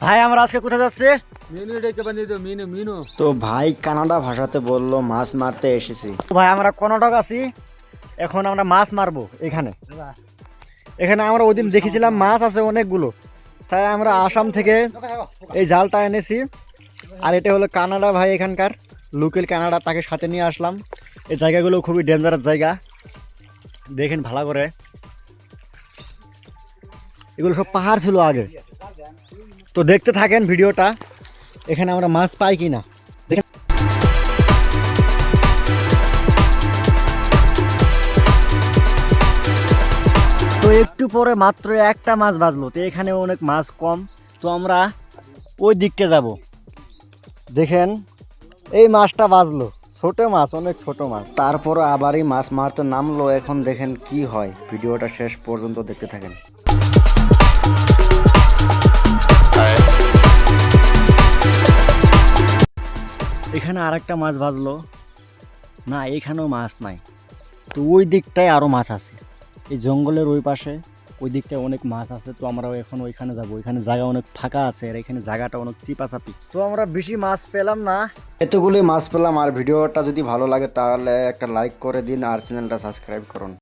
ভাই আমরা আজকে কোথায় যাচ্ছি? মিনু ডেকে বানিয়ে দাও মিনু মিনু। তো ভাই কানাডা ভাষাতে বললো মাছ মারতে এসেছি। ভাই আমরা কর্ণাটক আছি, এখন আমরা মাছ মারবো। এখানে এখানে আমরা ওই দিন দেখেছিলাম মাছ আছে অনেকগুলো, তাই আমরা আসাম থেকে এই জালটা এনেছি। আর এটা হলো কানাডা ভাই, এখানকার লোকাল কানাডা, তাকে সাথে নিয়ে আসলাম। এই জায়গাগুলো খুবই ডেঞ্জারাস জায়গা, দেখেন ভালো করে। এগুলো সব পাহাড় ছিল আগে। তো দেখতে থাকেন ভিডিওটা, এখানে আমরা মাছ পাই কিনা। তো একটু পরে মাত্র একটা মাছ বাজলো, তো এখানে অনেক মাছ কম। তো আমরা ওই দিককে যাব। দেখেন এই মাছটা বাজলো, ছোট মাছ, অনেক ছোট মাছ। তারপরে আবারই মাছ মারতে নামলো। এখন দেখেন কি হয়, ভিডিওটা শেষ পর্যন্ত দেখতে থাকেন। এখানে আরেকটা মাছ বাজলো না, এখানেও মাছ নাই। তো ওই দিকটায় আরো মাছ আছে, এই জঙ্গলের ওই পাশে ওই দিকটায় অনেক মাছ আছে। তো আমরা এখন ওইখানে যাব, ওইখানে জায়গা অনেক ফাঁকা আছে, আর এখানে জায়গাটা অনেক চিপাচাপি। তো আমরা বেশি মাছ পেলাম না। এতগুলি মাছ পেলাম। আর ভিডিওটা যদি ভালো লাগে তাহলে একটা লাইক করে দিন আর চ্যানেলটা সাবস্ক্রাইব করুন।